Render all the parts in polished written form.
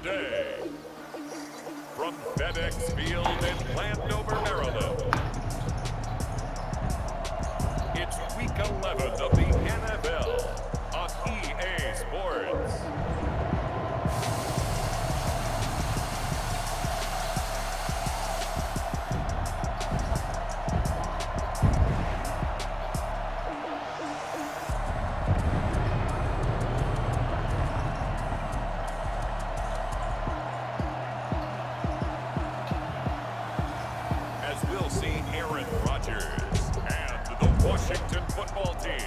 today. From FedEx Field in Landover, Maryland, it's Week 11 of the NFL on EA Sports. Aaron Rodgers and the Washington football team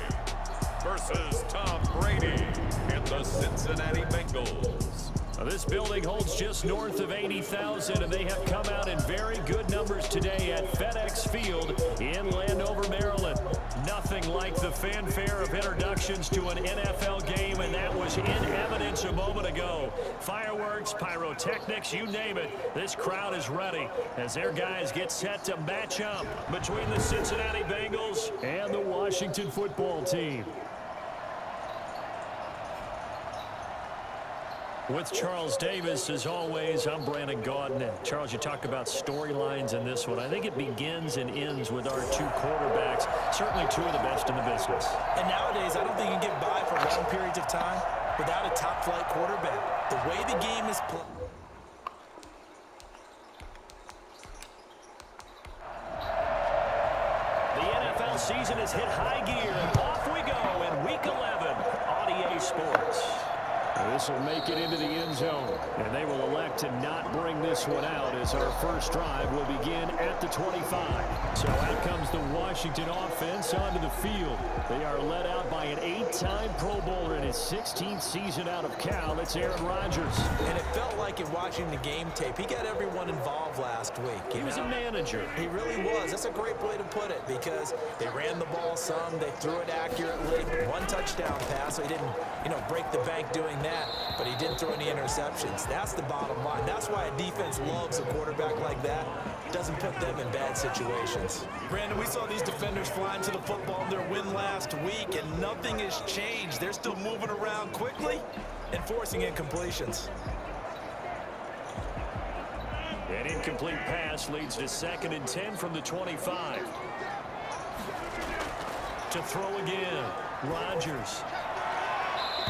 versus Tom Brady and the Cincinnati Bengals. This building holds just north of 80,000, and they have come out in very good numbers today at FedEx Field in Landover, Maryland. Nothing like the fanfare of introductions to an NFL game, and that was in evidence a moment ago. Fireworks, pyrotechnics, you name it. This crowd is ready as their guys get set to match up between the Cincinnati Bengals and the Washington football team. With Charles Davis, as always, I'm Brandon Gaudin. And Charles, you talk about storylines in this one. I think it begins and ends with our two quarterbacks, certainly two of the best in the business. And nowadays, I don't think you can get by for long periods of time without a top-flight quarterback. The way the game is played. The NFL season has hit high gear, and off we go in Week 11 on EA Sports. This will make it into the end zone, and they will elect to not bring this one out as our first drive will begin at the 25. So out comes the Washington offense onto the field. They are led out by an 8-time Pro Bowler in his 16th season out of Cal. It's Aaron Rodgers. And it felt like in watching the game tape, he got everyone involved last week. He was a manager. He really was. That's a great way to put it because they ran the ball some, they threw it accurately. One touchdown pass, so he didn't, break the bank doing that, but he didn't throw any interceptions. That's the bottom line. That's why a defense loves a quarterback like that. Doesn't put them in bad situations. Brandon, we saw these defenders flying to the football in their win last week, and nothing has changed. They're still moving around quickly and forcing incompletions. An incomplete pass leads to 2nd and 10 from the 25. To throw again, Rodgers.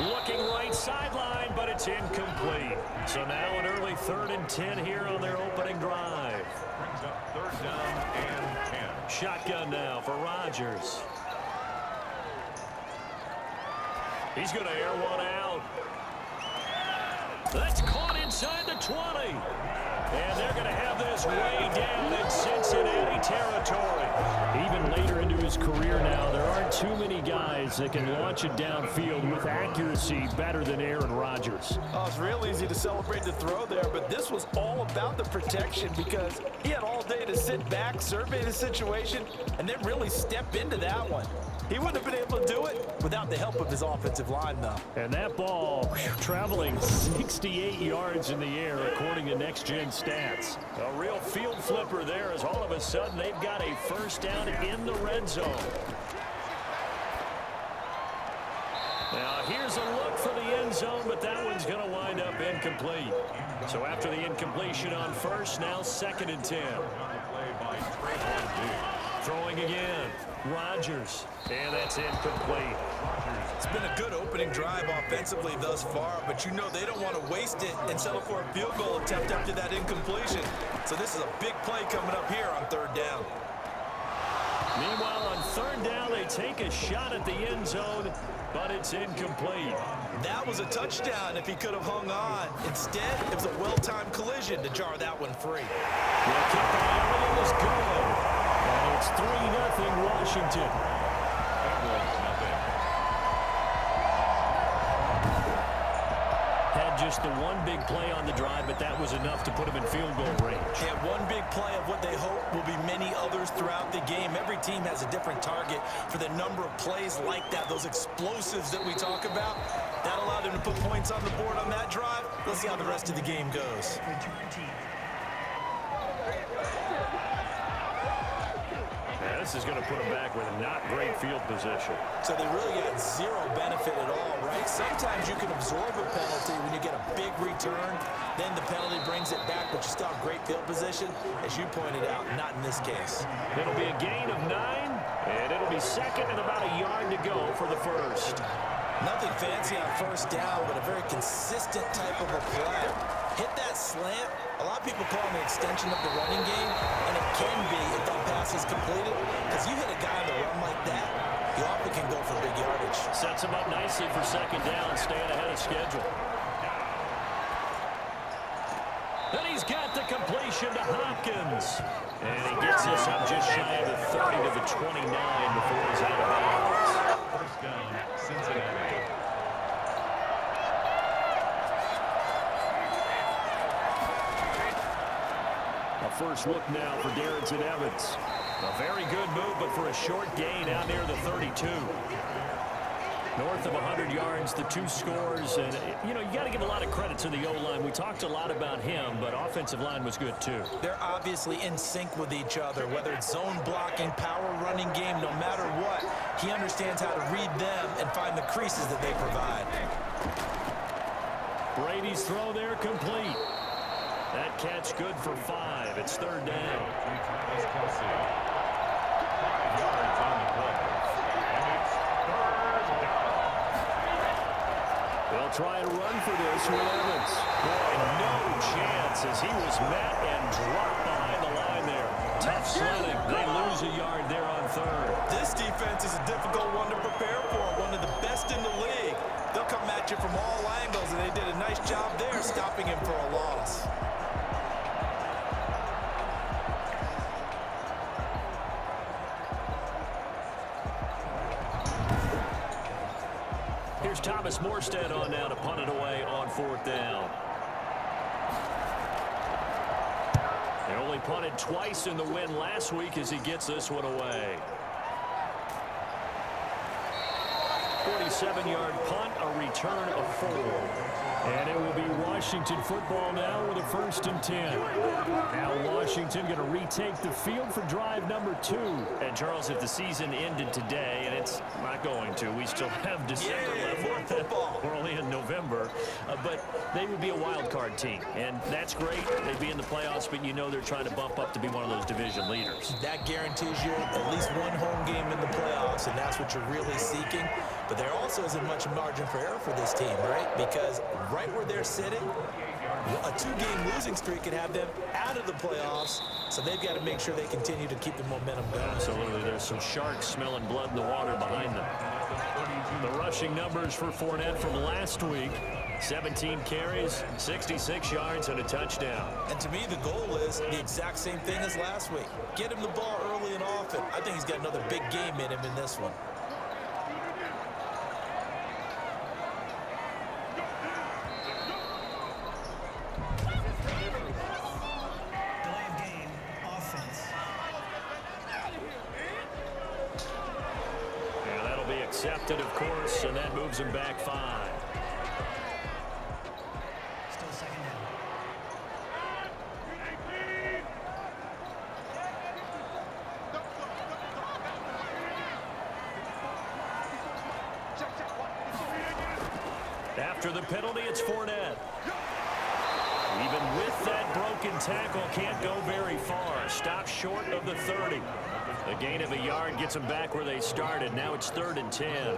Looking right sideline, but it's incomplete. So now an early 3rd and 10 here on their opening drive. Brings up 3rd down and 10. Shotgun now for Rodgers. He's going to air one out. That's caught inside the 20. And they're going to have this way down in Cincinnati territory. Even later into his career now, there aren't too many guys that can launch it downfield with accuracy better than Aaron Rodgers. Oh, it's real easy to celebrate the throw there, but this was all about the protection because he had all day to sit back, survey the situation, and then really step into that one. He wouldn't have been able to do it without the help of his offensive line, though. And that ball traveling 68 yards in the air, according to Next Gen Stats. A real field flipper there as all of a sudden they've got a first down in the red zone. Now here's a look for the end zone, but that one's going to wind up incomplete. So after the incompletion on first, now 2nd and 10. Throwing again, Rodgers, and that's incomplete. It's been a good opening drive offensively thus far, but they don't want to waste it and settle for a field goal attempt after that incompletion. So this is a big play coming up here on 3rd down. Meanwhile, on 3rd down, they take a shot at the end zone, but it's incomplete. That was a touchdown if he could have hung on. Instead, it was a well-timed collision to jar that one free. The kick by Elliott is good. And it's 3-0 Washington. Had just the one big play on the drive, but that was enough to put him in field goal range. Yeah, one big play of what they hope will be many others throughout the game. Every team has a different target for the number of plays like that, those explosives that we talk about. That allowed them to put points on the board on that drive. Let's see how the rest of the game goes. This is going to put them back with not great field position. So they really got zero benefit at all, right? Sometimes you can absorb a penalty when you get a big return, then the penalty brings it back, but you still have great field position. As you pointed out, not in this case. It'll be a gain of 9, and it'll be second and about a yard to go for the first. Nothing fancy on first down, but a very consistent type of a play. Hit that slant. A lot of people call it an extension of the running game, and it can be if that pass is completed, because you hit a guy on the run like that, you often can go for big yardage. Sets him up nicely for second down, staying ahead of schedule. Then he's got the completion to Hopkins. And he gets us up just shy of the 30 to the 29 before he's out of bounds. First down, Cincinnati. A first look now for Darrynton Evans. A very good move, but for a short gain out near the 32. North of 100 yards, the 2 scores. And, you know, you got to give a lot of credit to the O-line. We talked a lot about him, but offensive line was good, too. They're obviously in sync with each other, whether it's zone blocking, power running game, no matter what. He understands how to read them and find the creases that they provide. Brady's throw there complete. That catch good for 5. It's third down. Travis Kelce. 5 yards on the play. And it's third down. They'll try and run for this with Evans. Boy, no chance as he was met and dropped behind the line there. Tough sledding. They lose a yard there on third. This defense is a difficult one to prepare for, one of the best in the league. They'll come at you from all angles, and they did a nice job there stopping him for a loss. Here's Thomas Morstead on now to punt it away on fourth down. They only punted twice in the win last week as he gets this one away. 47-yard punt, a return of 4. And it will be Washington football now with a 1st and 10. Now Washington going to retake the field for drive number 2. And Charles, if the season ended today, and it's not going to, we still have December left. More football. We're only in November, but they would be a wild card team, and that's great. They'd be in the playoffs, but you know they're trying to bump up to be one of those division leaders. That guarantees you at least one home game in the playoffs, and that's what you're really seeking. But there also isn't much margin for error for this team, right? Because right where they're sitting, a 2-game losing streak could have them out of the playoffs, so they've got to make sure they continue to keep the momentum going. Absolutely. There's some sharks smelling blood in the water behind them. The rushing numbers for Fournette from last week: 17 carries, 66 yards, and a touchdown. And to me, the goal is the exact same thing as last week. Get him the ball early and often. I think he's got another big game in him in this one. Accepted, of course, and that moves him back 5. Still second down. After the penalty, it's Fournette. Even with that broken tackle, can't go very far. Stops short of the 30. A gain of a yard gets them back where they started. Now it's 3rd and 10.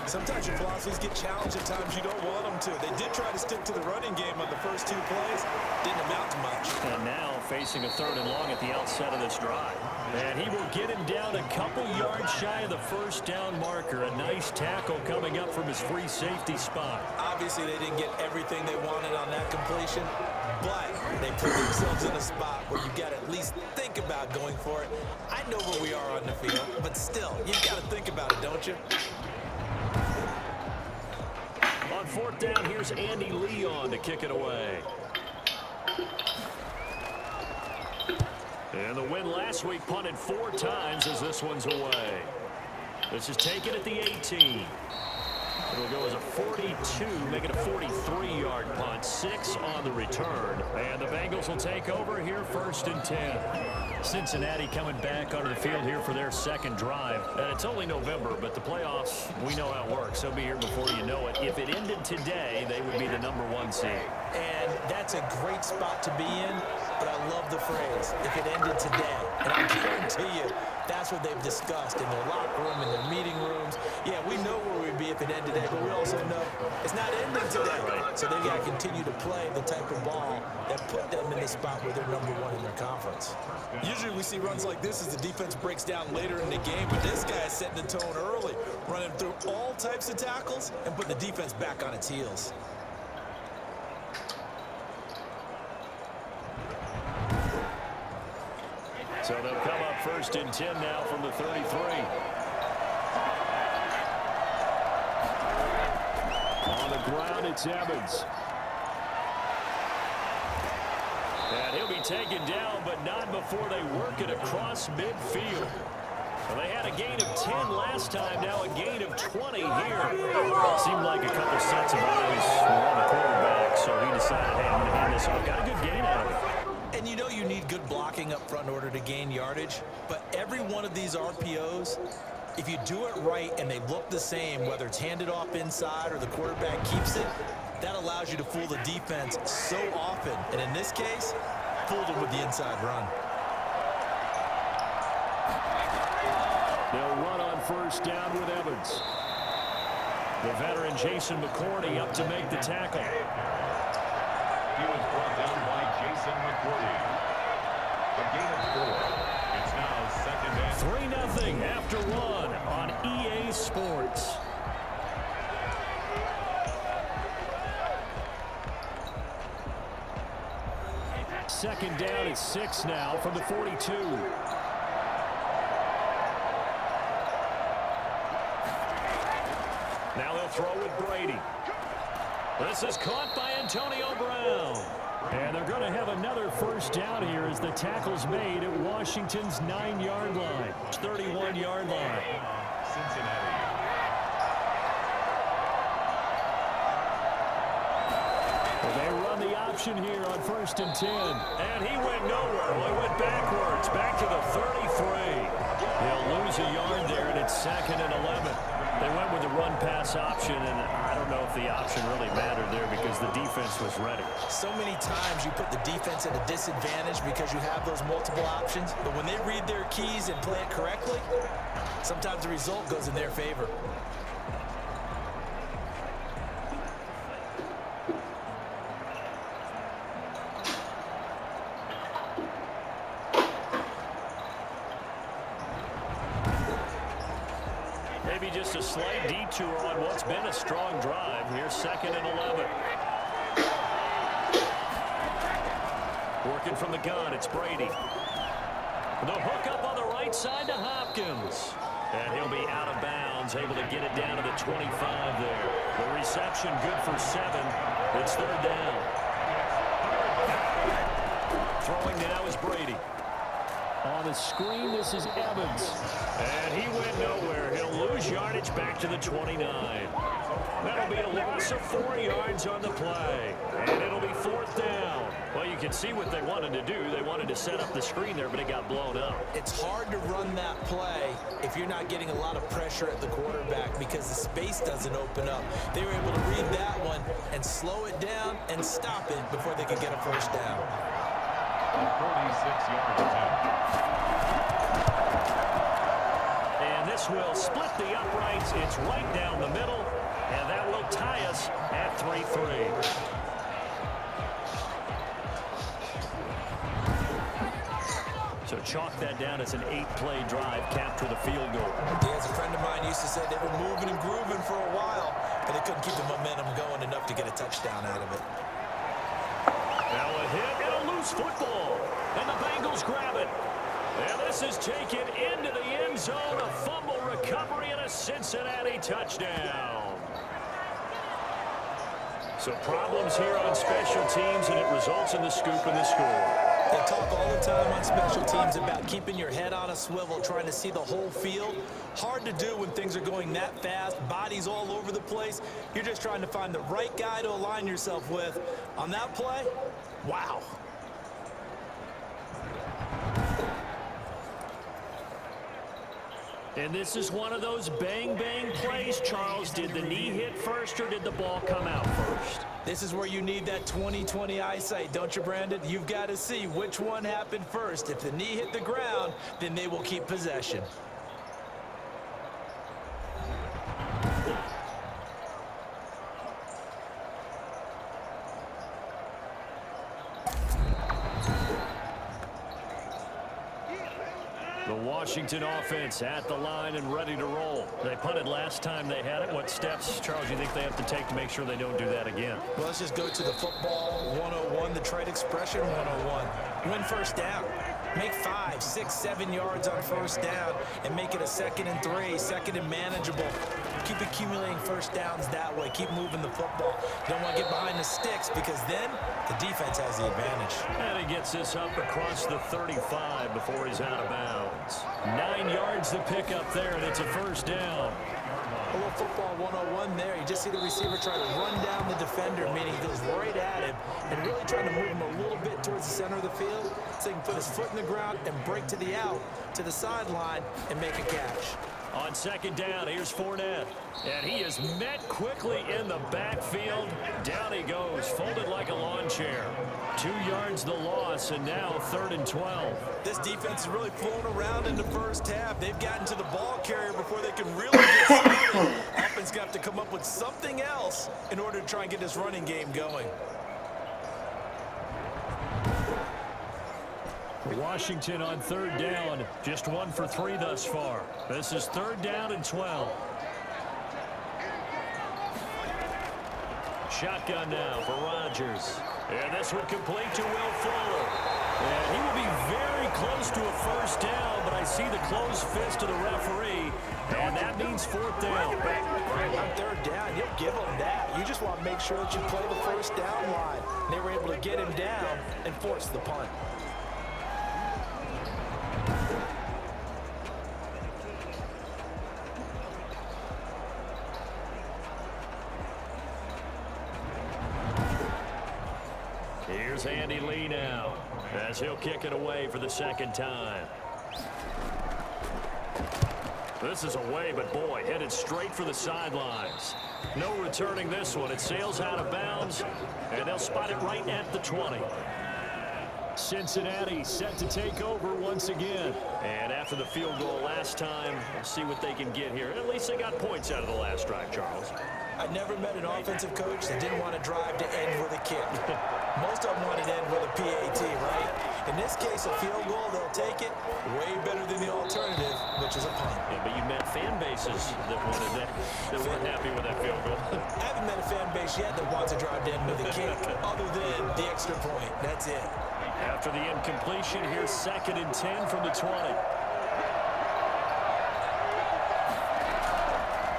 Sometimes your philosophies get challenged at times you don't want them to. They did try to stick to the running game on the first 2 plays. Didn't amount to much. And now facing a 3rd and long at the outset of this drive. And he will get him down a couple yards shy of the first down marker. A nice tackle coming up from his free safety spot. Obviously, they didn't get everything they wanted on that completion, but they put themselves in a spot where you got to at least think about going for it. I know where we are on the field, but still, you got to think about it, don't you? On 4th down, here's Andy Leon to kick it away. And the win last week punted 4 times as this one's away. This is taken at the 18. It'll go as a 42, make it a 43-yard punt, 6 on the return. And the Bengals will take over here 1st and 10. Cincinnati coming back onto the field here for their 2nd drive. And it's only November, but the playoffs, we know how it works. They'll be here before you know it. If it ended today, they would be the number 1 seed. And that's a great spot to be in, but I love the phrase, if it ended today. And I guarantee you, that's what they've discussed in their locker room, in their meeting rooms. Yeah, we know where we'd be if it ended today, but we also know it's not ending today. So they've got to continue to play the type of ball that put them in the spot where they're #1 in their conference. Usually we see runs like this as the defense breaks down later in the game, but this guy is setting the tone early, running through all types of tackles and putting the defense back on its heels. So they'll come up 1st and 10 now from the 33. On the ground, it's Evans. And he'll be taken down, but not before they work it across midfield. Well, they had a gain of 10 last time, now a gain of 20 here. Seemed like a couple sets of eyes were on the quarterback, so he decided, hey, I'm going to hand this off. Got a good gain out of it. And you know you need good blocking up front in order to gain yardage, but every one of these RPOs, if you do it right and they look the same, whether it's handed off inside or the quarterback keeps it, that allows you to fool the defense so often. And in this case, fooled them with the inside run. They'll run on 1st down with Evans. The veteran Jason McCourty up to make the tackle. He was brought down by Jason McCourty. A gain of 4. It's now 2nd and 3-0 after 1 on EA Sports. Second down at 6 now from the 42. Now they'll throw with Brady. This is caught by Antonio Brown. And they're going to have another 1st down here as the tackle's made at Washington's 9-yard line. 31-yard line. Cincinnati. Well, they run the option here on 1st and 10. And he went nowhere. Well, he went backwards, back to the 33. They'll lose a yard there, and it's 2nd and 11. They went with the run-pass option, and I don't know if the option really mattered there because the defense was ready. So many times you put the defense at a disadvantage because you have those multiple options, but when they read their keys and play it correctly, sometimes the result goes in their favor. Maybe just a slight detour on what's been a strong drive. Here's 2nd and 11. Working from the gun, it's Brady. The hook up on the right side to Hopkins. And he'll be out of bounds, able to get it down to the 25 there. The reception good for 7. It's 3rd down. Throwing now is Brady. On the screen, this is Evans. And he went nowhere. He'll lose yardage back to the 29. That'll be a loss of 4 yards on the play. And it'll be 4th down. Well, you can see what they wanted to do. They wanted to set up the screen there, but it got blown up. It's hard to run that play if you're not getting a lot of pressure at the quarterback because the space doesn't open up. They were able to read that one and slow it down and stop it before they could get a 1st down. 46-yard attempt. And this will split the uprights. It's right down the middle, and that will tie us at 3-3. So chalk that down as an 8-play drive capped with a field goal. Yeah, as a friend of mine used to say, they were moving and grooving for a while, but they couldn't keep the momentum going enough to get a touchdown out of it. Now a hit and a loose football, and the Bengals grab it. And this is taken into the end zone, a fumble recovery and a Cincinnati touchdown. So problems here on special teams, and it results in the scoop and the score. They talk all the time on special teams about keeping your head on a swivel, trying to see the whole field. Hard to do when things are going that fast, bodies all over the place. You're just trying to find the right guy to align yourself with. On that play, wow. And this is one of those bang-bang plays, Charles. Did the knee hit first or did the ball come out first? This is where you need that 20/20 eyesight, don't you, Brandon? You've got to see which one happened first. If the knee hit the ground, then they will keep possession. The Washington offense at the line and ready to roll. They punted last time they had it. What steps, Charles, do you think they have to take to make sure they don't do that again? Well, let's just go to the football 101, the trade expression 101. Win first down. Make 5, 6, 7 yards on first down and make it a 2nd and 3, 2nd and manageable. Keep accumulating first downs that way. Keep moving the football. You don't want to get behind the sticks because then the defense has the advantage. And he gets this up across the 35 before he's out of bounds. 9 yards to pick up there, and it's a first down. A little football 101 there. You just see the receiver try to run down the defender, meaning he goes right at him and really trying to move him a little bit towards the center of the field so he can put his foot in the ground and break to the out, to the sideline, and make a catch. On second down, here's Fournette. And he is met quickly in the backfield. Down he goes, folded like a lawn chair. 2 yards the loss, and now 3rd and 12. This defense is really flown around in the first half. They've gotten to the ball carrier before they can really get started. Offense got to come up with something else in order to try and get this running game going. Washington on 3rd down, just 1 for 3 thus far. This is 3rd down and 12. Shotgun now for Rodgers. And this one complete to Will Fuller. And he will be very close to a first down, but I see the closed fist of the referee, and that means 4th down. On 3rd down, you'll give them that. You just want to make sure that you play the first down line. They were able to get him down and force the punt. Here's Andy Lee now, as he'll kick it away for the 2nd time. This is away, but boy, headed straight for the sidelines. No returning this one. It sails out of bounds, and they'll spot it right at the 20. Cincinnati set to take over once again. And after the field goal last time, we'll see what they can get here. At least they got points out of the last drive, Charles. I never met an offensive coach that didn't want to drive to end with a kick. Most of them wanted to end with a PAT, right? In this case, a field goal, they'll take it way better than the alternative, which is a punt. Yeah, but you met fan bases that wanted that, that weren't happy with that field goal. I haven't met a fan base yet that wants to drive to end with a kick, other than the extra point. That's it. After the incompletion, here's 2nd and 10 from the 20.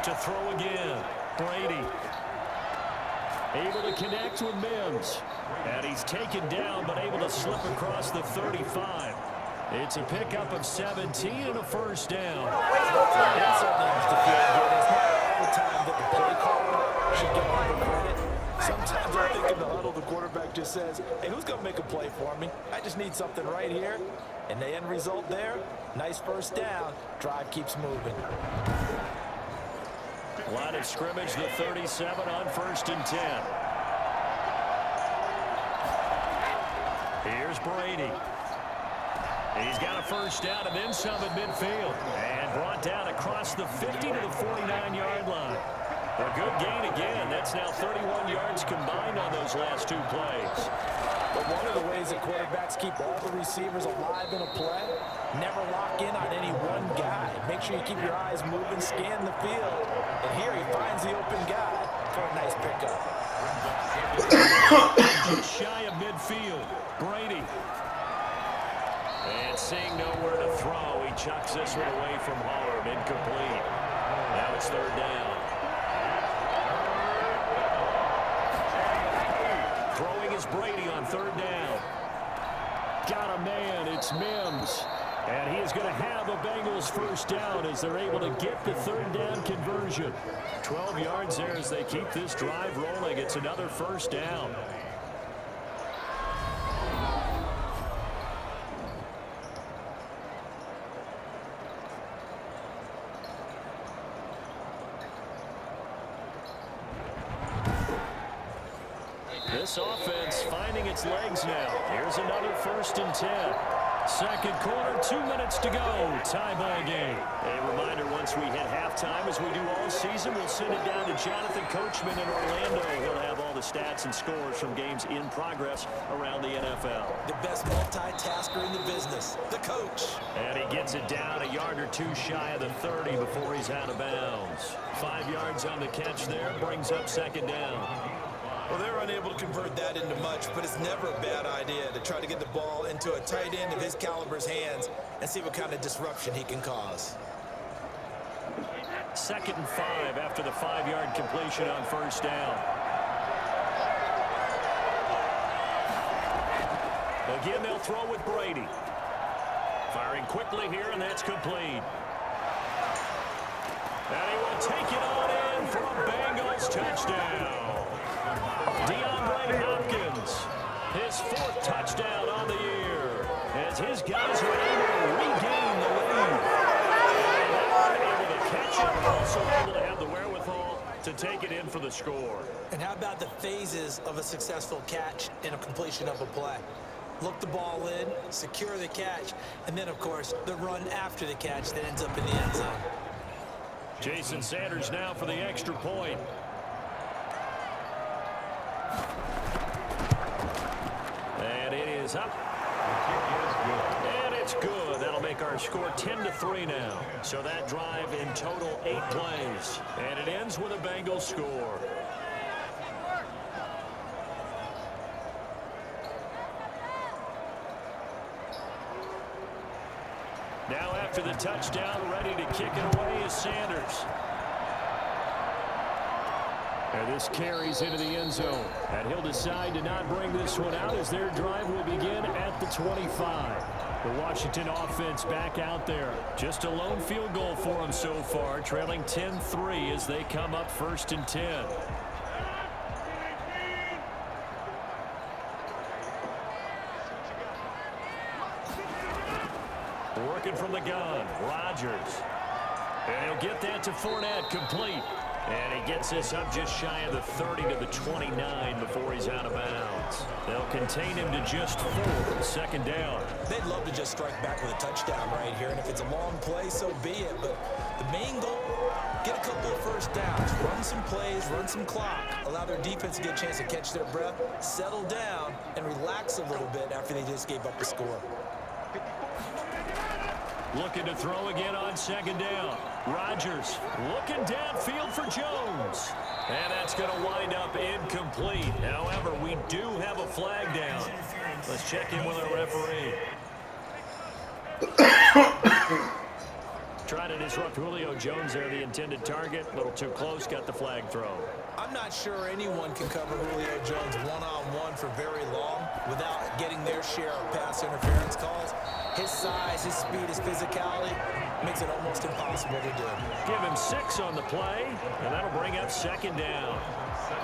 To throw again, Brady. Able to connect with Mims. And he's taken down, but able to slip across the 35. It's a pickup of 17 and a first down. That certainly has to feel good. It's not all the time that the play caller should get all the credit. Sometimes I think in the huddle, the quarterback just says, hey, who's going to make a play for me? I just need something right here. And the end result there, nice first down. Drive keeps moving. Line of scrimmage, the 37 on 1st and 10. Here's Brady. He's got a first down and then some at midfield. And brought down across the 50 to the 49-yard line. A good gain again. That's now 31 yards combined on those last 2 plays. But one of the ways that quarterbacks keep all the receivers alive in a play, never lock in on any one guy. Make sure you keep your eyes moving, scan the field. And here he finds the open guy for a nice pickup. Shy of midfield. Brady. And seeing nowhere to throw, he chucks this one away from harm. Incomplete. Now it's 3rd down. Throwing is Brady on 3rd down. Got a man. It's Mims. And he is going to have a Bengals first down as they're able to get the 3rd down conversion. 12 yards there as they keep this drive rolling. It's another first down. offense finding its legs now. Here's another 1st and 10. Second quarter, 2 minutes to go. Tie ball game. A reminder, once we hit halftime, as we do all season, we'll send it down to Jonathan Coachman in Orlando. He'll have all the stats and scores from games in progress around the NFL. The best multitasker in the business, the coach. And he gets it down a yard or two shy of the 30 before he's out of bounds. 5 yards on the catch there, brings up 2nd down. Well, they're unable to convert that into much, but it's never a bad idea to try to get the ball into a tight end of his caliber's hands and see what kind of disruption he can cause. 2nd and 5 after the 5-yard completion on 1st down. Again, they'll throw with Brady. Firing quickly here, and that's complete. And he will take it on in for a Bengals touchdown. DeAndre Hopkins, his 4th touchdown on the year, as his guys are able to regain the lead. And able to catch it, also able to have the wherewithal to take it in for the score. And how about the phases of a successful catch and a completion of a play? Look the ball in, secure the catch, and then, of course, the run after the catch that ends up in the end zone. Jason Sanders now for the extra point. And it is up. And it's good. That'll make our score 10-3 now. So that drive in total 8 plays. And it ends with a Bengals score. Now after the touchdown, ready to kick it away is Sanders. And this carries into the end zone. And he'll decide to not bring this one out as their drive will begin at the 25. The Washington offense back out there. Just a lone field goal for them so far, trailing 10-3 as they come up 1st and 10. Working from the gun, Rodgers. And he'll get that to Fournette, complete. And he gets this up just shy of the 30 to the 29 before he's out of bounds. They'll contain him to just 4, 2nd down. They'd love to just strike back with a touchdown right here, and if it's a long play, so be it. But the main goal, get a couple of 1st downs, run some plays, run some clock, allow their defense to get a chance to catch their breath, settle down, and relax a little bit after they just gave up the score. Looking to throw again on 2nd down. Rodgers looking downfield for Jones. And that's going to wind up incomplete. However, we do have a flag down. Let's check in with our referee. Trying to disrupt Julio Jones there, the intended target. A little too close, got the flag throw. I'm not sure anyone can cover Julio Jones one-on-one for very long without getting their share of pass interference calls. His size, his speed, his physicality makes it almost impossible to do. Give him 6 on the play, and that'll bring up 2nd down.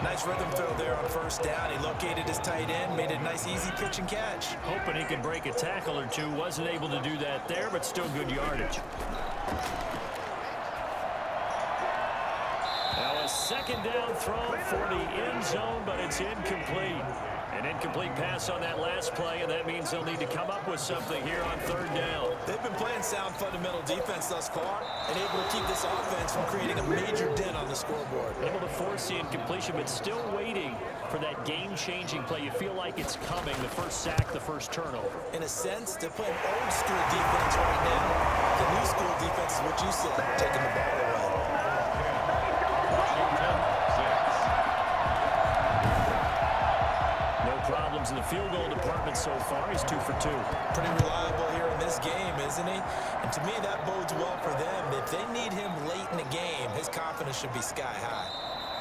Nice rhythm throw there on 1st down. He located his tight end, made a nice easy pitch and catch. Hoping he could break a tackle or two. Wasn't able to do that there, but still good yardage. Now a 2nd down throw for the end zone, but it's incomplete. An incomplete pass on that last play, and that means they'll need to come up with something here on 3rd down. They've been playing sound fundamental defense thus far and able to keep this offense from creating a major dent on the scoreboard. Able to force the incompletion, but still waiting for that game-changing play. You feel like it's coming, the first sack, the first turnover. In a sense, they're playing old-school defense right now. The new school defense is what you said, taking the ball away. Problems in the field goal department so far. He's 2 for 2. Pretty reliable here in this game, isn't he? And to me, that bodes well for them. If they need him late in the game, his confidence should be sky high.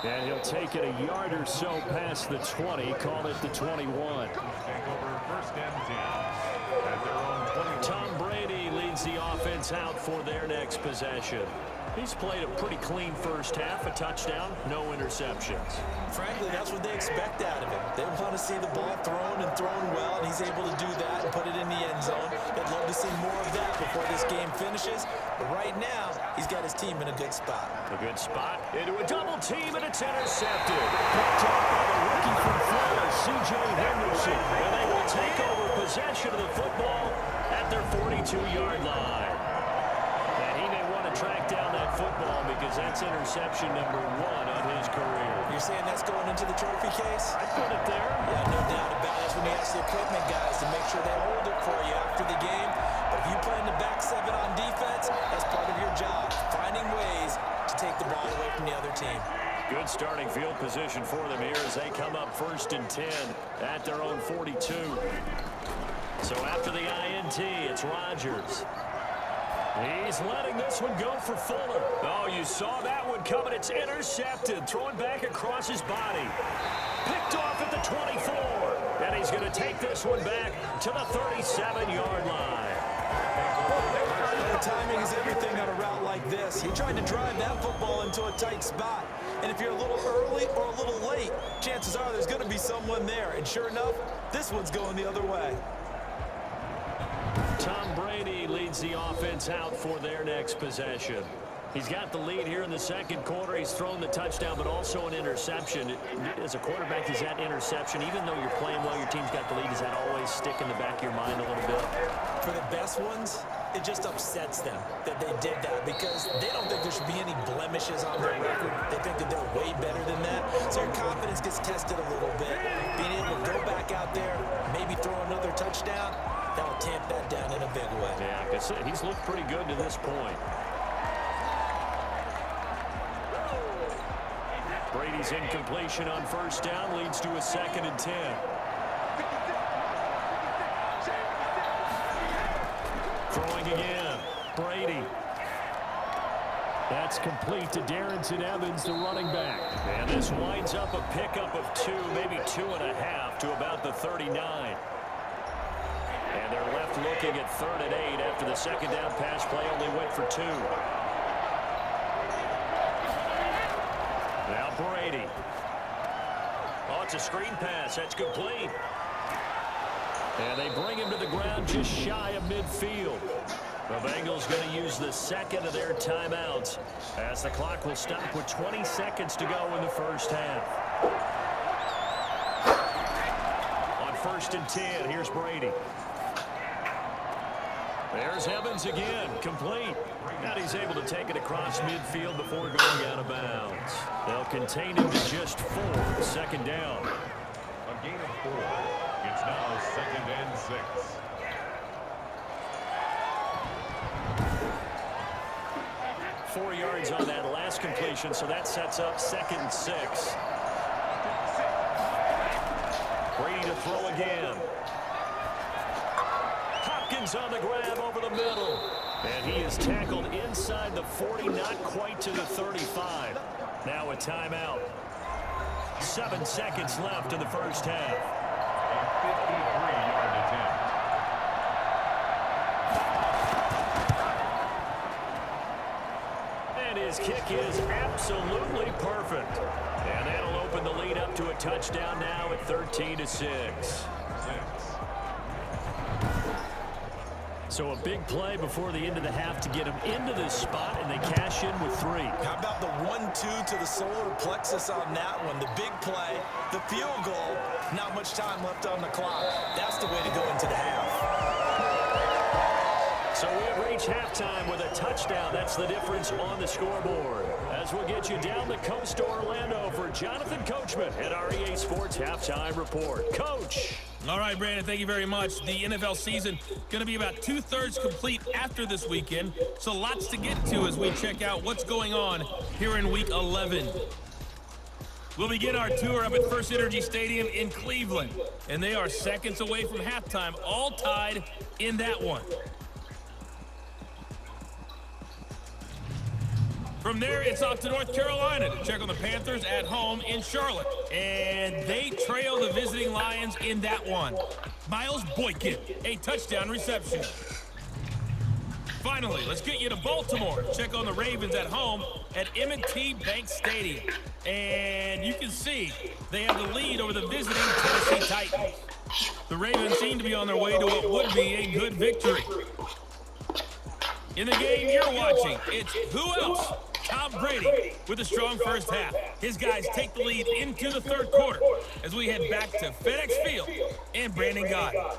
And he'll take it a yard or so past the 20, call it the 21. at their own 21. Tom Brady leads the offense out for their next possession. He's played a pretty clean first half, a touchdown, no interceptions. Frankly, that's what they expect out of him. They want to see the ball thrown and thrown well, and he's able to do that and put it in the end zone. They'd love to see more of that before this game finishes. But right now, he's got his team in a good spot. A good spot into a double team, and it's intercepted. Picked up by the rookie from Florida, C.J. Henderson. And they will take over possession of the football at their 42-yard line. And he may want to track down that football because that's interception number 1 on his career. You're saying that's going into the trophy case? I put it there. Yeah, no doubt about it. That's when you ask the equipment guys to make sure they hold it for you after the game. But if you play in the back 7 on defense, that's part of your job, finding ways to take the ball away from the other team. Good starting field position for them here as they come up 1st and 10 at their own 42. So after the INT, it's Rodgers. He's letting this one go for Fuller. Oh, you saw that one coming. It's intercepted. Throwing back across his body. Picked off at the 24. And he's going to take this one back to the 37-yard line. Timing is everything on a route like this. He tried to drive that football into a tight spot. And if you're a little early or a little late, chances are there's going to be someone there. And sure enough, this one's going the other way. Tom Brady leads the offense out for their next possession. He's got the lead here in the second quarter. He's thrown the touchdown, but also an interception. As a quarterback, is that interception, even though you're playing well, your team's got the lead, does that always stick in the back of your mind a little bit? For the best ones, it just upsets them that they did that because they don't think there should be any blemishes on their record. They think that they're way better than that. So your confidence gets tested a little bit. Being able to go back out there, maybe throw another touchdown, that'll tamp that down in a big way. Yeah, because he's looked pretty good to this point. Brady's incompletion on 1st down leads to a 2nd and 10. Throwing again. Brady. That's complete to Darrington Evans, the running back. And this winds up a pickup of 2, maybe 2.5 to about the 39. And they're left looking at 3rd and 8 after the 2nd down pass play only went for 2. Now Brady. Oh, it's a screen pass. That's complete. And they bring him to the ground just shy of midfield. The Bengals going to use the 2nd of their timeouts as the clock will stop with 20 seconds to go in the first half. On 1st and 10, here's Brady. There's Evans again, complete. And he's able to take it across midfield before going out of bounds. They'll contain him to just 4, 2nd down. A gain of 4. It's now 2nd and 6. Four yards on that last completion, so that sets up 2nd and 6. Brady to throw again. Hopkins on the grab over the middle. And he is tackled inside the 40, not quite to the 35. Now a timeout. 7 seconds left in the first half. A 53-yard attempt. And his kick is absolutely perfect. And that'll open the lead up to a touchdown now at 13-6. So a big play before the end of the half to get him into this spot, and they cash in with 3. How about the 1-2 to the solar plexus on that one? The big play, the field goal, not much time left on the clock. That's the way to go into the half. So we have reached halftime with a touchdown. That's the difference on the scoreboard. As we'll get you down the coast to Orlando for Jonathan Coachman at our EA Sports Halftime Report. Coach. All right, Brandon, thank you very much. The NFL season going to be about 2/3 complete after this weekend, so lots to get to as we check out what's going on here in Week 11. We'll begin our tour up at First Energy Stadium in Cleveland, and they are seconds away from halftime, all tied in that one. From there, it's off to North Carolina to check on the Panthers at home in Charlotte. And they trail the visiting Lions in that one. Miles Boykin, a touchdown reception. Finally, let's get you to Baltimore to check on the Ravens at home at M&T Bank Stadium. And you can see they have the lead over the visiting Tennessee Titans. The Ravens seem to be on their way to what would be a good victory. In the game you're watching, it's who else? Tom Brady with a strong first half. His guys take the lead into the third quarter as we head back to FedEx Field and Brandon Gaudin.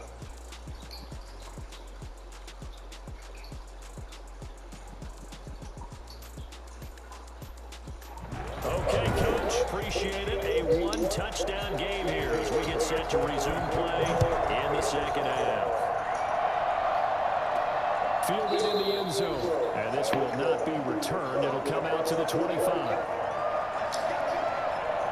Okay, Coach, appreciate it. A one-touchdown game here as we get set to resume play in the second half. Fielded in the end zone, and this will not be returned. It'll come out to the 25.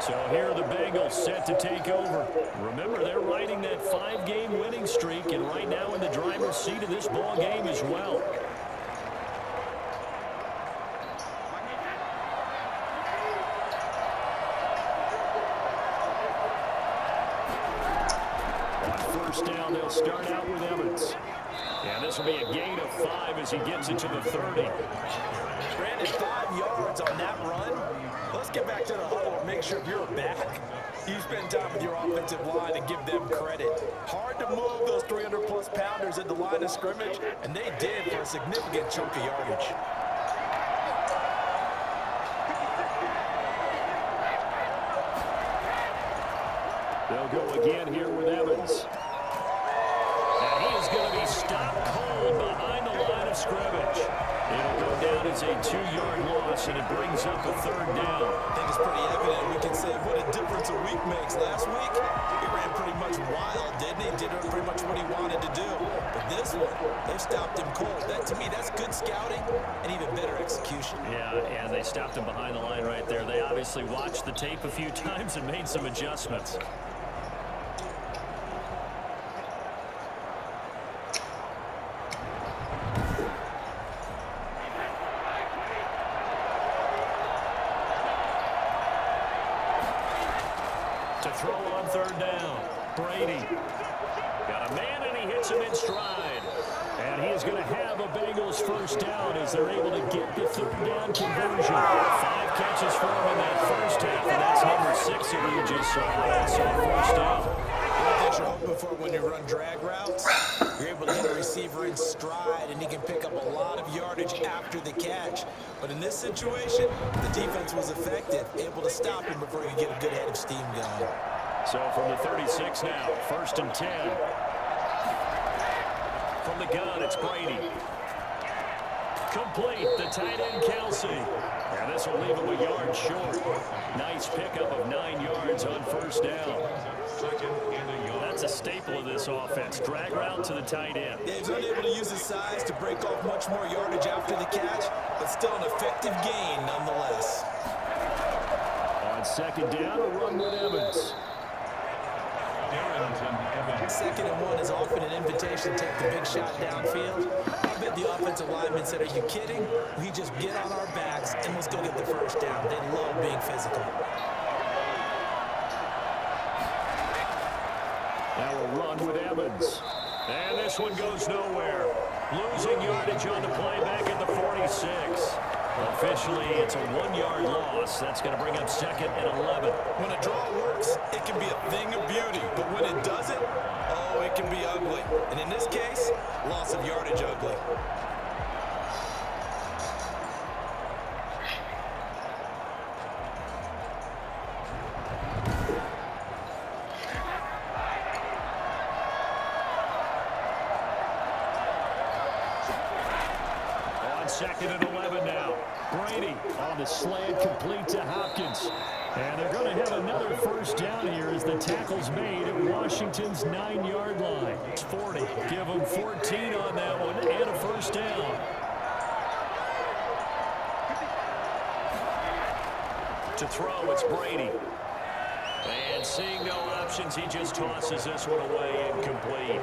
So here are the Bengals set to take over. Remember, they're riding that 5-game winning streak, and right now in the driver's seat of this ball game as well. On first down, they'll start out with Evans. And this will be a gain of 5 as he gets it to the 30. Brandon, 5 yards on that run. Let's get back to the huddle and make sure you're back. You spend time with your offensive line and give them credit. Hard to move those 300-plus pounders at the line of scrimmage, and they did for a significant chunk of yardage. They'll go again here with Evans. And he is going to be stopped cold behind the line of scrimmage. It'll go down as a 2-yard loss, and it brings up a third down. I think it's pretty evident. We can say what a difference a week makes. Last week, he ran pretty much wild, didn't he? Did pretty much what he wanted to do. But this one, they've stopped him cold. That, to me, that's good scouting and even better execution. Yeah, and they stopped him behind the line right there. They obviously watched the tape a few times and made some adjustments. To throw on third down, Brady. Got a man, and he hits him in stride. And he is going to have a Bengals first down as they're able to get the third down conversion. 5 catches for him in that first half, and that's number 6 that we just saw. That's on first down. What that you're hoping for when you run drag routes, you're able to hit a receiver in stride, and he can pick up a lot of yardage after the catch. But in this situation, the defense was effective, able to stop him before he could get a good head of steam going. So from the 36 now, 1st and 10. From the gun, it's Brady. Complete, the tight end, Kelsey. And this will leave him a yard short. Nice pickup of 9 yards on first down. That's a staple of this offense. Drag route to the tight end. Yeah, he's unable to use his size to break off much more yardage after the catch, but still an effective gain nonetheless. On second down, a run with Evans. 2nd and 1 is often an invitation to take the big shot downfield. I bet the offensive lineman said, are you kidding? We just get on our backs and let's go get the first down. They love being physical. Now a run with Evans. And this one goes nowhere. Losing yardage on the play back at the 46. Officially, it's a 1-yard loss. That's going to bring up 2nd and 11. When a draw works, it can be a thing of beauty. But when it doesn't, oh, it can be ugly. And in this case, loss of yardage ugly. On 2nd and 11 now. Brady on the slant, complete to Hopkins. And they're going to have another first down here as the tackle's made at Washington's 9-yard line. It's 40. Give them 14 on that one and a first down. To throw, it's Brady. And seeing no options, he just tosses this one away incomplete.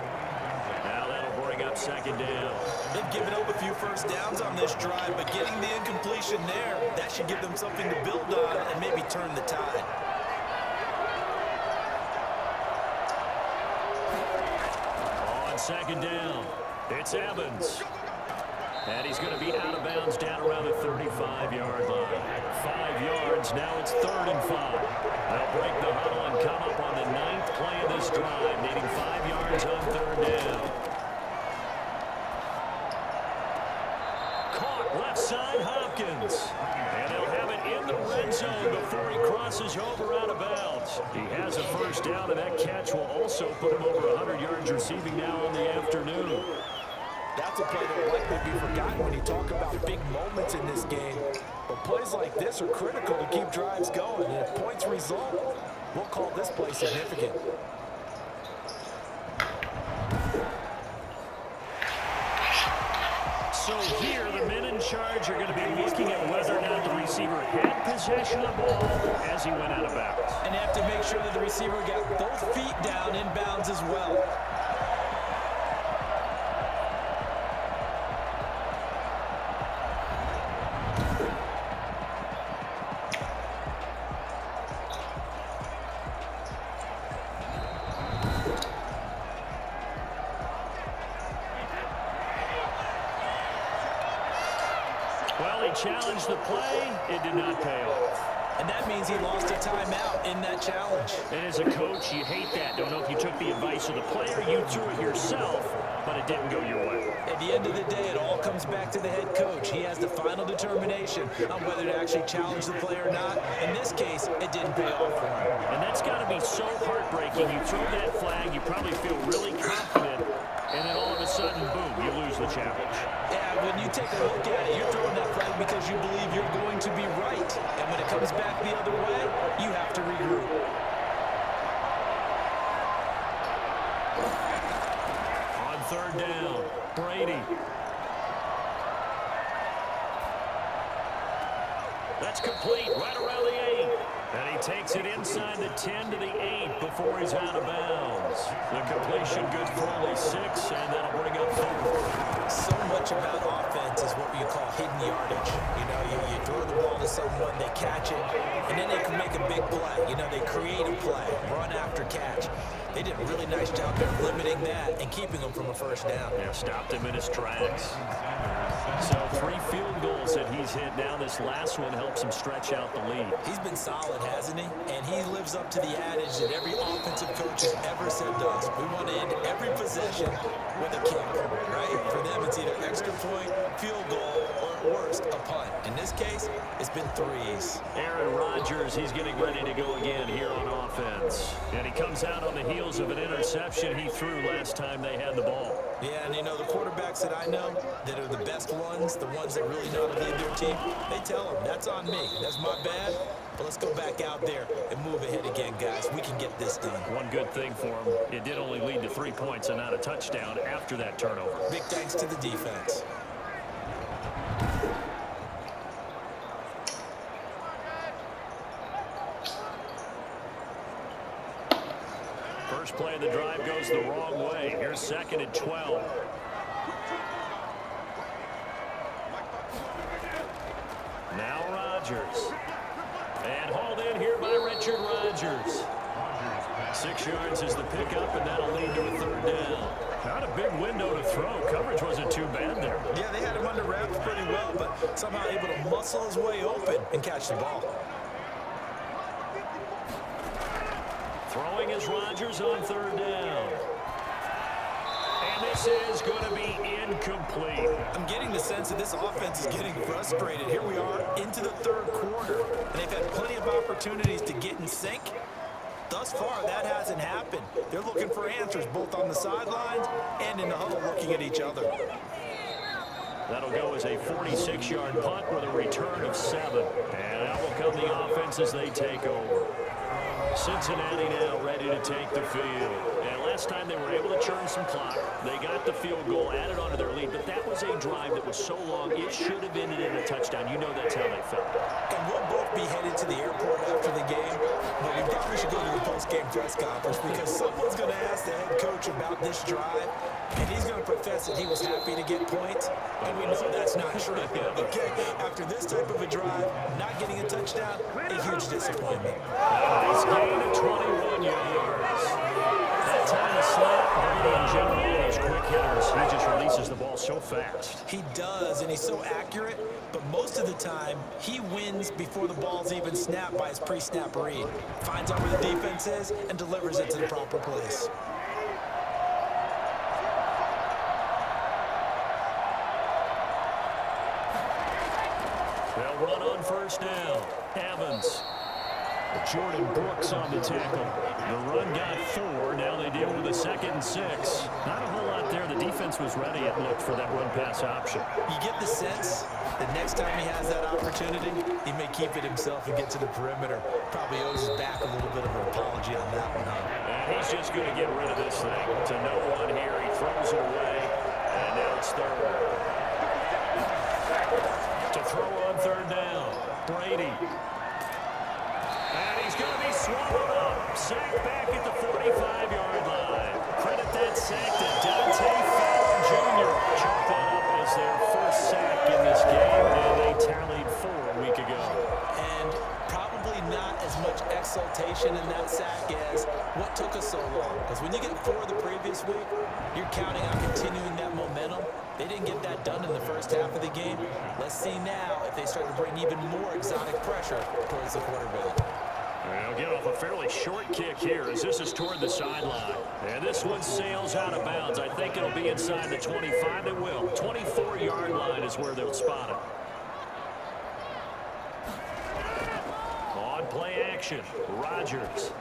Now that'll bring bring up second down. They've given up a few first downs on this drive, but getting the incompletion there, that should give them something to build on and maybe turn the tide. On second down, it's Evans. And he's going to be out of bounds down around the 35-yard line. 5 yards, now it's 3rd and 5. They'll break the huddle and come up on the 9th play of this drive, needing 5 yards on 3rd down. Caught left side, Hopkins. And they'll have it in the red zone before he crosses over out of bounds. He has a first down, and that catch will also put him over 100 yards receiving now on the afternoon. That's a play that will likely be forgotten when you talk about big moments in this game. But plays like this are critical to keep drives going. And if points result, we'll call this play significant. So here, the men in charge are going to be looking at whether or not the receiver had possession of the ball as he went out of bounds. And they have to make sure that the receiver got both feet down in bounds as well. Well, he challenged the play. It did not pay off. And that means he lost a timeout in that challenge. And as a coach, you hate that. Don't know if you took the advice of the player. You threw it yourself, but it didn't go your way. At the end of the day, it all comes back to the head coach. He has the final determination on whether to actually challenge the play or not. In this case, it didn't pay off for him. And that's got to be so heartbreaking. You throw that flag, you probably feel really confident, and then all of a sudden, boom, you lose the challenge. Yeah, when you take a look at it, you're throwing that flag because you believe you're going to be right. And when it comes back the other way, you have to regroup. On 3rd down, Brady. That's complete, right around the 8. And he takes it inside the 10 to the 8 before he's out of bounds. The completion good for only 6, and that'll bring up 4. So much about offense is what you call hidden yardage. You know, you throw the ball to someone, they catch it, and then they can make a big play. You know, they create a play, run after catch. They did a really nice job there limiting that and keeping him from a first down. Yeah, stopped him in his tracks. So 3 field goals that he's hit now. This last one helps him stretch out the lead. He's been solid, hasn't he? And he lives up to the adage that every offensive coach has ever said to us. We want to end every possession with a kick, right? For them, it's either extra point, field goal, or at worst, a punt. In this case, it's been 3s. Aaron Rodgers, he's getting ready to go again here on offense. And he comes out on the heels of an interception he threw last time they had the ball. Yeah, and you know, the quarterbacks that I know that are the best ones, the ones that really know how to lead their team, they tell them, that's on me. That's my bad. But let's go back out there and move ahead again, guys. We can get this done. One good thing for him, it did only lead to 3 points and not a touchdown after that turnover. Big thanks to the defense. First play of the drive goes the wrong way. Here's 2nd and 12. Now Rodgers. And hauled in here by Richard Rodgers. 6 yards is the pickup, and that'll lead to a 3rd down. Not a big window to throw. Coverage wasn't too bad there. Yeah, they had him under wraps pretty well, but somehow able to muscle his way open and catch the ball. Throwing is Rodgers on 3rd down. And this is going to be incomplete. I'm getting the sense that this offense is getting frustrated. Here we are into the 3rd quarter, and they've had plenty of opportunities to get in sync. Thus far, that hasn't happened. They're looking for answers both on the sidelines and in the huddle looking at each other. That'll go as a 46-yard punt with a return of 7. And out will come the offense as they take over. Cincinnati now ready to take the field. And last last time they were able to churn some clock. They got the field goal, added onto their lead, but that was a drive that was so long, it should have ended in a touchdown. You know that's how they felt. And we'll both be headed to the airport after the game, but we probably should go to the post-game press conference because someone's going to ask the head coach about this drive, and he's going to profess that he was happy to get points, and we know that's not true. Okay, after this type of a drive, not getting a touchdown, a huge disappointment. Nice gain of 21 yards. That time to snap, Brady in general, those quick hitters, he just releases the ball so fast. He does, and he's so accurate, but most of the time, he wins before the ball's even snapped by his pre-snap read. Finds out where the defense is and delivers it to the proper place. They'll run on first down. Evans. Jordan Brooks on the tackle. The run got 4. Now they deal with a 2nd and 6. Not a whole lot there. The defense was ready, it looked, for that run-pass option. You get the sense that next time he has that opportunity, he may keep it himself and get to the perimeter. Probably owes his back a little bit of an apology on that one, huh? And he's just going to get rid of this thing. To no one here. He throws it away. And now it's 3rd. To throw on 3rd down. Brady. And he's going to be swallowed up. Sacked back at the 45-yard line. Credit that sack to Dante Fowler Jr. Chalk that up as their first sack in this game, and they tallied 4 a week ago. And probably not as much exultation in that sack as what took us so long. Because when you get 4 the previous week, you're counting on continuing that momentum. They didn't get that done in the first half of the game. Let's see now if they start to bring even more exotic pressure towards the quarterback. They'll get off a fairly short kick here as this is toward the sideline. And this one sails out of bounds. I think it'll be inside the 25. It will. 24-yard line is where they'll spot it. On play action, Rodgers.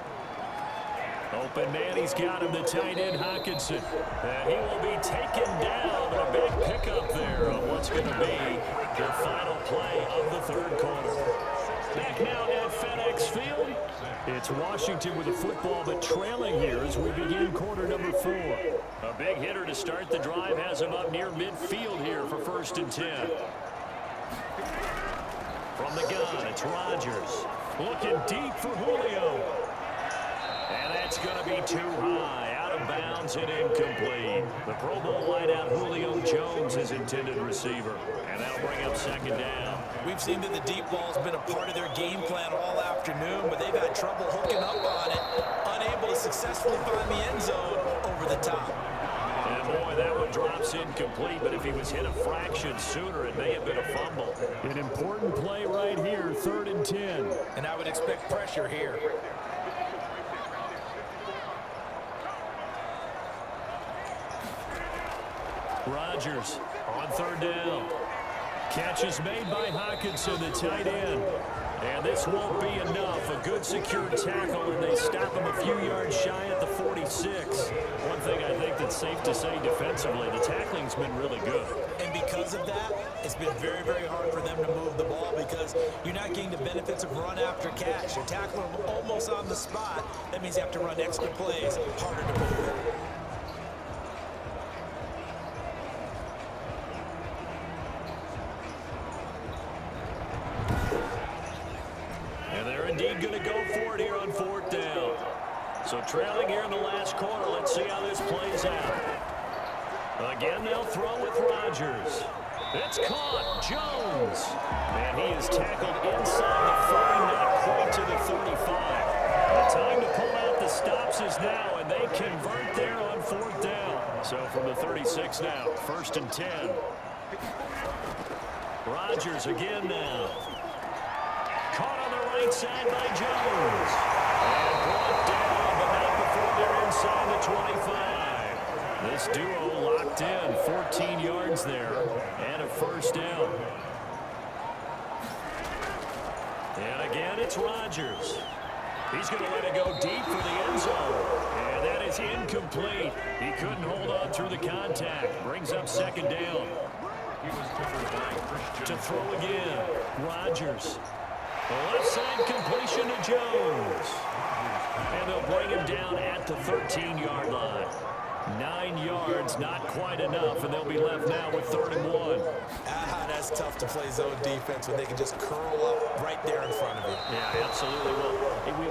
Open man, he's got him, the tight end, Hockenson. And he will be taken down, but a big pickup there on what's going to be the final play of the 3rd quarter. Back now at FedEx Field. It's Washington with the football, but trailing here as we begin quarter number 4. A big hitter to start the drive has him up near midfield here for 1st and 10. From the gun, it's Rodgers. Looking deep for Julio. And that's going to be too high, out of bounds and incomplete. The Pro Bowl wideout Julio Jones is intended receiver, and that'll bring up 2nd down. We've seen that the deep ball's been a part of their game plan all afternoon, but they've had trouble hooking up on it, unable to successfully find the end zone over the top. And boy, that one drops incomplete, but if he was hit a fraction sooner, it may have been a fumble. An important play right here, 3rd and 10. And I would expect pressure here. Rodgers on 3rd down. Catch is made by Hockenson, the tight end. And this won't be enough. A good secure tackle, and they stop him a few yards shy at the 46. One thing I think that's safe to say defensively, the tackling's been really good. And because of that, it's been very, very hard for them to move the ball because you're not getting the benefits of run after catch. You're tackling them almost on the spot. That means you have to run extra plays, harder to move. Indeed going to go for it here on 4th down. So trailing here in the last quarter, let's see how this plays out. Again, they'll throw with Rodgers. It's caught, Jones. And he is tackled inside the 40, not quite to the 35. The time to pull out the stops is now, and they convert there on 4th down. So from the 36 now, 1st and 10. Rodgers again now. Caught on the right side by Jones. And brought down, but not before they're inside the 25. This duo locked in, 14 yards there, and a 1st down. And again, it's Rodgers. He's going to let it go deep for the end zone. And that is incomplete. He couldn't hold on through the contact. Brings up 2nd down. To throw again, Rodgers. Left side completion to Jones. And they'll bring him down at the 13-yard line. 9 yards, not quite enough, and they'll be left now with 3rd and 1. That's tough to play zone defense when they can just curl up right there in front of you. Yeah, absolutely. Well,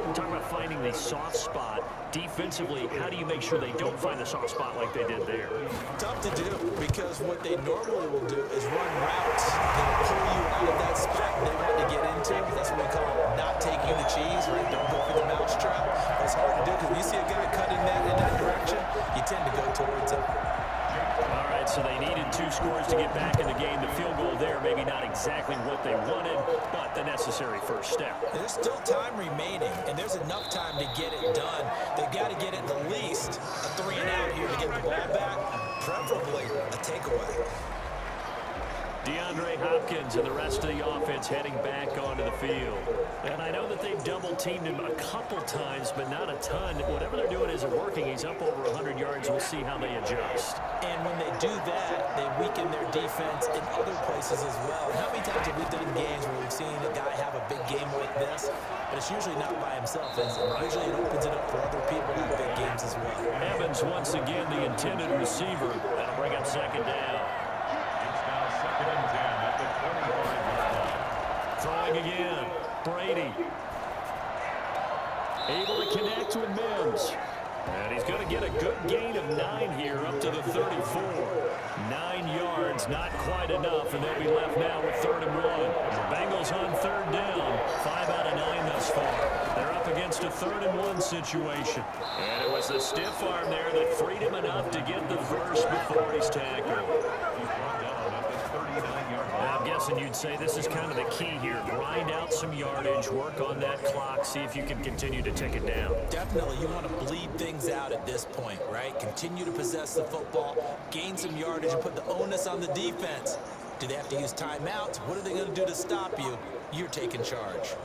we talk about finding the soft spot. Defensively, how do you make sure they don't find the soft spot like they did there? Tough to do, because what they normally will do is run routes that pull you out of that spot they want to get into. That's what we call not taking the cheese, right? Don't go for the mousetrap. It's hard to do, because when you see a guy cutting that in that direction, you tend to go towards him. All right, so they needed 2 scores to get back in the game. The field goal there, maybe not exactly what they wanted, but the necessary first step. There's still time remaining, and there's enough time to get it done. They've got to get it at least a 3-and-out here to get the ball back, preferably a takeaway. DeAndre Hopkins and the rest of the offense heading back onto the field. And I know that they've double-teamed him a couple times, but not a ton. Whatever they're doing isn't working. He's up over 100 yards. We'll see how they adjust. And when they do that, they weaken their defense in other places as well. How many times have we done games where we've seen a guy have a big game like this, but it's usually not by himself, is it? Usually it opens it up for other people who have big games as well. Evans, once again, the intended receiver. That'll bring up 2nd down. Throwing again, Brady. Able to connect with Mims. And he's going to get a good gain of 9 here up to the 34. 9 yards, not quite enough, and they'll be left now with 3rd and 1. The Bengals on 3rd down, 5 out of 9 thus far. They're up against a 3rd and 1 situation. And it was the stiff arm there that freed him enough to get the first before he's tackled. I'm guessing you'd say this is kind of the key here. Grind out some yardage, work on that clock, see if you can continue to tick it down. Definitely, you want to bleed things out at this point, right? Continue to possess the football, gain some yardage, and put the onus on the defense. Do they have to use timeouts? What are they going to do to stop you? You're taking charge.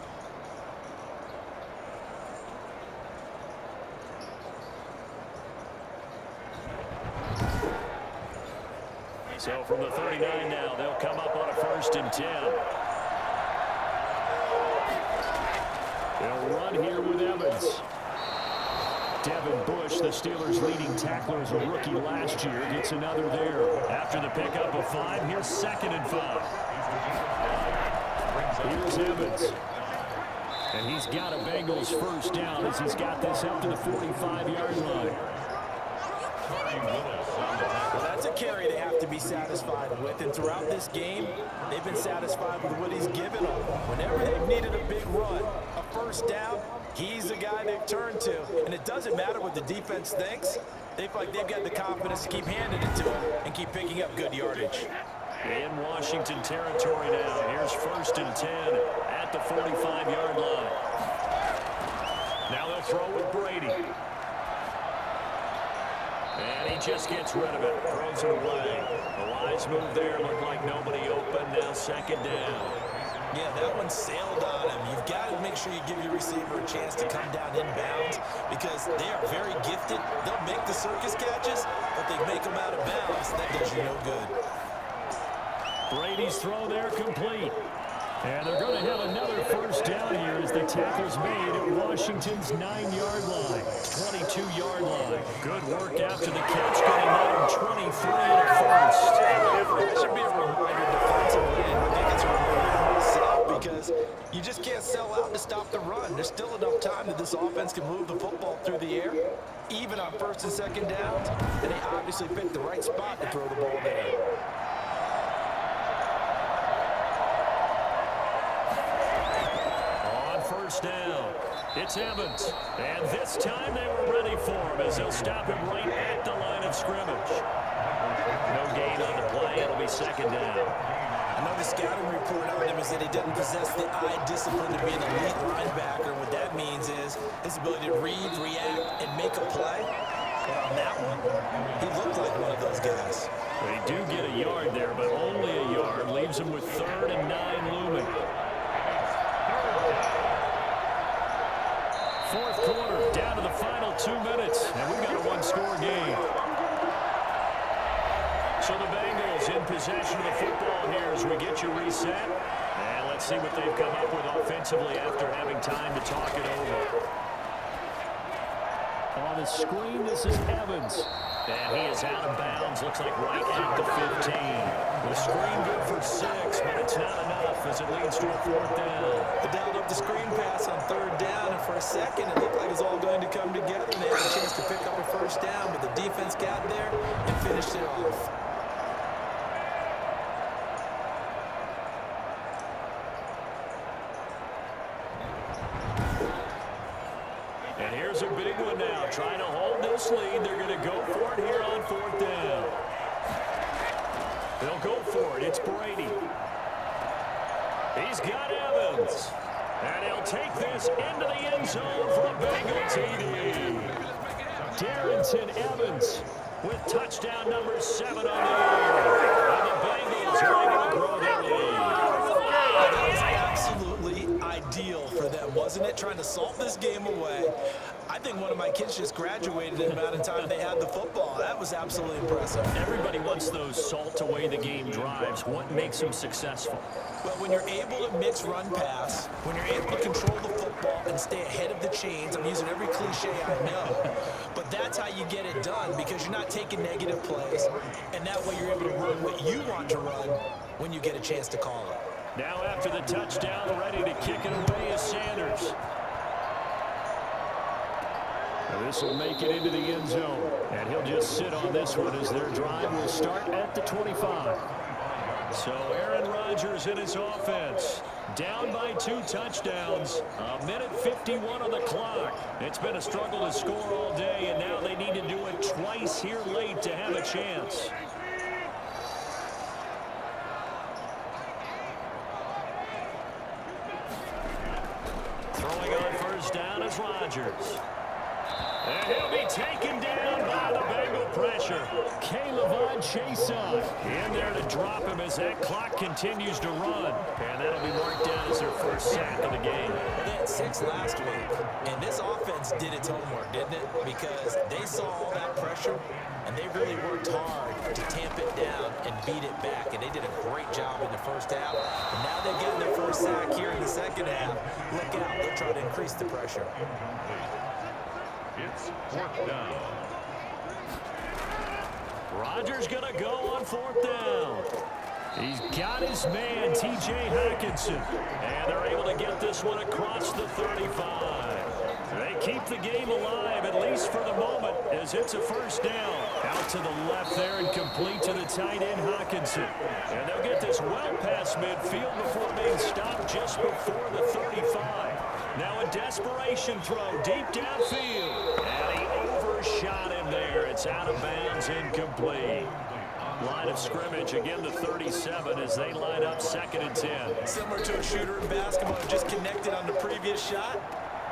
So from the 39 now, they'll come up on a 1st and 10. They'll run here with Evans. Devin Bush, the Steelers' leading tackler as a rookie last year, gets another there. After the pickup of 5, here's 2nd and 5. Here's Evans. And he's got a Bengals first down as he's got this up to the 45-yard line. Well, that's a carry they have to be satisfied with, and throughout this game, they've been satisfied with what he's given them. Whenever they've needed a big run, a first down, he's the guy they've turned to. And it doesn't matter what the defense thinks. They feel like they've got the confidence to keep handing it to him and keep picking up good yardage. In Washington territory now, here's 1st and 10 at the 45-yard line. Now they'll throw with Brady. And he just gets rid of it, throws it away. A wise move there, looked like nobody open, now 2nd down. Yeah, that one sailed on him. You've got to make sure you give your receiver a chance to come down inbounds because they are very gifted. They'll make the circus catches, but they make them out of bounds. That does you no good. Brady's throw there complete. And they're going to have another first down here as the tackle's made at Washington's 9-yard line, 22-yard line. Good work after the catch, getting out 23 at first. That should be a reminder defensively, and I think it's a reminder myself because you just can't sell out to stop the run. There's still enough time that this offense can move the football through the air, even on 1st and 2nd downs, and they obviously picked the right spot to throw the ball there. Down. It's Evans. And this time they were ready for him as they'll stop him right at the line of scrimmage. No gain on the play. It'll be 2nd down. I know the scouting report on him is that he doesn't possess the eye discipline to be an elite linebacker. What that means is his ability to read, react, and make a play. But on that one, he looked like one of those guys. They do get a yard there, but only a yard. Leaves him with 3rd and 9 looming. 4th quarter, down to the final 2 minutes, and we've got a 1-score game. So the Bengals in possession of the football here as we get you reset. And let's see what they've come up with offensively after having time to talk it over. On the screen, this is Evans. And he is out of bounds, looks like right at the 15. The screen good for 6, but it's not enough as it leads to a 4th down. They dialed up the screen pass on 3rd down, and for a second it looked like it was all going to come together. They had a chance to pick up a 1st down, but the defense got there and finished it off. And here's a big one now, trying to hold this lead. They're going to go for it here on 4th down. They'll go for it. It's Brady. He's got Evans. And he'll take this into the end zone for a Bengal TD. Darrington Evans with touchdown number 7 on the year. And the Bengals are able to grow their lead. That was absolutely ideal for them, wasn't it? Trying to salt this game away. I think one of my kids just graduated in the amount of time they had the football. That was absolutely impressive. Everybody wants those salt away the game drives. What makes them successful? Well, when you're able to mix run pass, when you're able to control the football and stay ahead of the chains, I'm using every cliche I know, but that's how you get it done because you're not taking negative plays, and that way you're able to run what you want to run when you get a chance to call it. Now after the touchdown, ready to kick it away is Sanders. This will make it into the end zone, and he'll just sit on this one as their drive will start at the 25. So Aaron Rodgers in his offense, down by 2 touchdowns, 1:51 on the clock. It's been a struggle to score all day, and now they need to do it twice here late to have a chance. Throwing on 1st down is Rodgers. And he'll be taken down by the Bengal pressure. Caleb Chason in there to drop him as that clock continues to run. And that'll be marked down as their 1st sack of the game. They had 6 last week, and this offense did its homework, didn't it? Because they saw all that pressure, and they really worked hard to tamp it down and beat it back. And they did a great job in the 1st half. And now they've gotten their 1st sack here in the 2nd half. Look out, they'll try to increase the pressure. It's 4th down. Rodgers going to go on 4th down. He's got his man, T.J. Hockenson. And they're able to get this one across the 35. They keep the game alive, at least for the moment, as it's a 1st down. Out to the left there and complete to the tight end, Hockenson. And they'll get this well past midfield before being stopped just before the 35. Now a desperation throw deep downfield. And he overshot him there. It's out of bounds, incomplete. Line of scrimmage, again the 37 as they line up 2nd and 10. Similar to a shooter in basketball who just connected on the previous shot.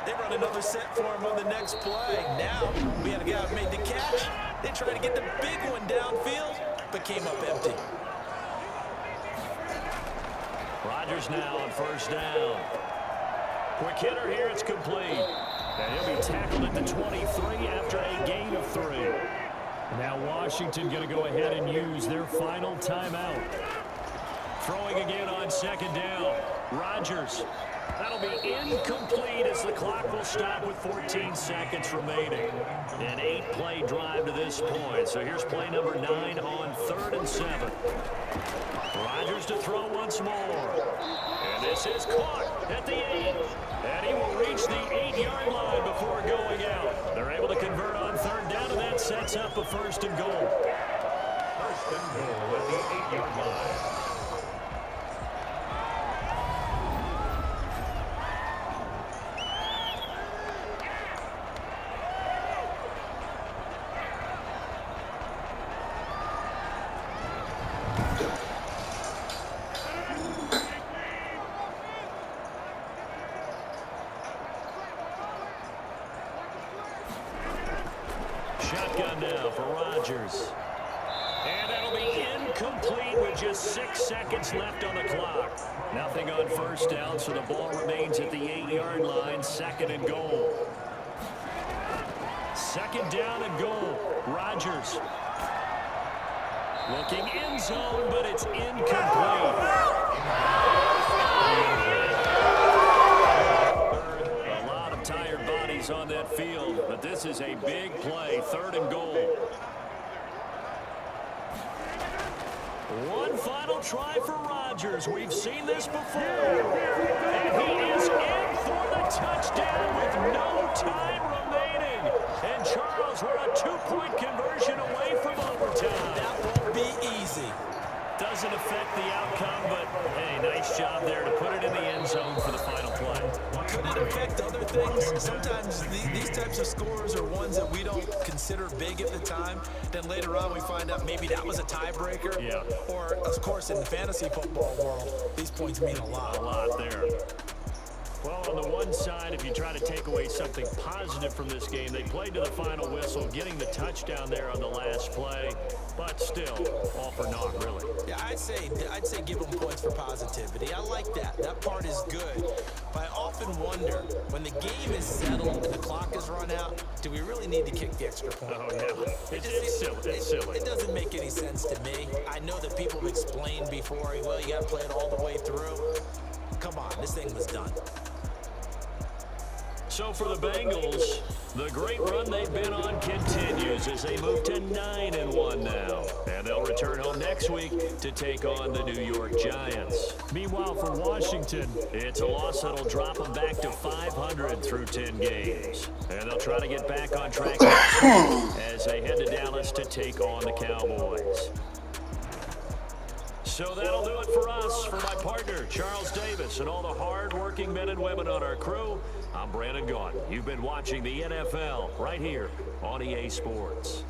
They run another set for him on the next play. Now we had a guy who made the catch. They tried to get the big one downfield, but came up empty. Rodgers now on 1st down. Quick hitter here, it's complete. And he'll be tackled at the 23 after a gain of 3. Now Washington going to go ahead and use their final timeout. Throwing again on 2nd down. Rodgers. That'll be incomplete as the clock will stop with 14 seconds remaining. An 8-play drive to this point. So here's play number 9 on 3rd and 7. Rodgers to throw once more. And this is caught at the 8. And he will reach the 8-yard line before going out. They're able to convert on 3rd down, and that sets up a 1st and goal. 1st and goal at the 8-yard line. Shotgun now for Rodgers. And that'll be incomplete with just 6 seconds left on the clock. Nothing on 1st down, so the ball remains at the 8-yard line, 2nd and goal. 2nd down and goal. Rodgers. Looking end zone, but it's incomplete. A lot of tired bodies plays on that field, but this is a big play, 3rd and goal. One final try for Rodgers. We've seen this before. And he is in for the touchdown with no time remaining. And Charles, we're a 2-point conversion away from overtime. That won't be easy. Doesn't affect the outcome, but hey, nice job there to put it in the end zone for the final play. Could it affect other things? Sometimes these types of scores are ones that we don't consider big at the time. Then later on we find out maybe that was a tiebreaker. Yeah. Or, of course, in the fantasy football world, these points mean a lot. A lot there. Well, on the one side, if you try to take away something positive from this game, they played to the final whistle, getting the touchdown there on the last play, but still, all for naught, really. Yeah, I'd say give them points for positivity. I like that. That part is good. But I often wonder, when the game is settled and the clock is run out, do we really need to kick the extra point? Oh, yeah. It's silly. It's silly. It doesn't make any sense to me. I know that people have explained before, well, you got to play it all the way through. Come on, this thing was done. So for the Bengals, the great run they've been on continues as they move to 9-1 now. And they'll return home next week to take on the New York Giants. Meanwhile, for Washington, it's a loss that'll drop them back to 500 through 10 games. And they'll try to get back on track as they head to Dallas to take on the Cowboys. So that'll do it for us. For my partner, Charles Davis, and all the hard-working men and women on our crew, I'm Brandon Gaudin. You've been watching the NFL right here on EA Sports.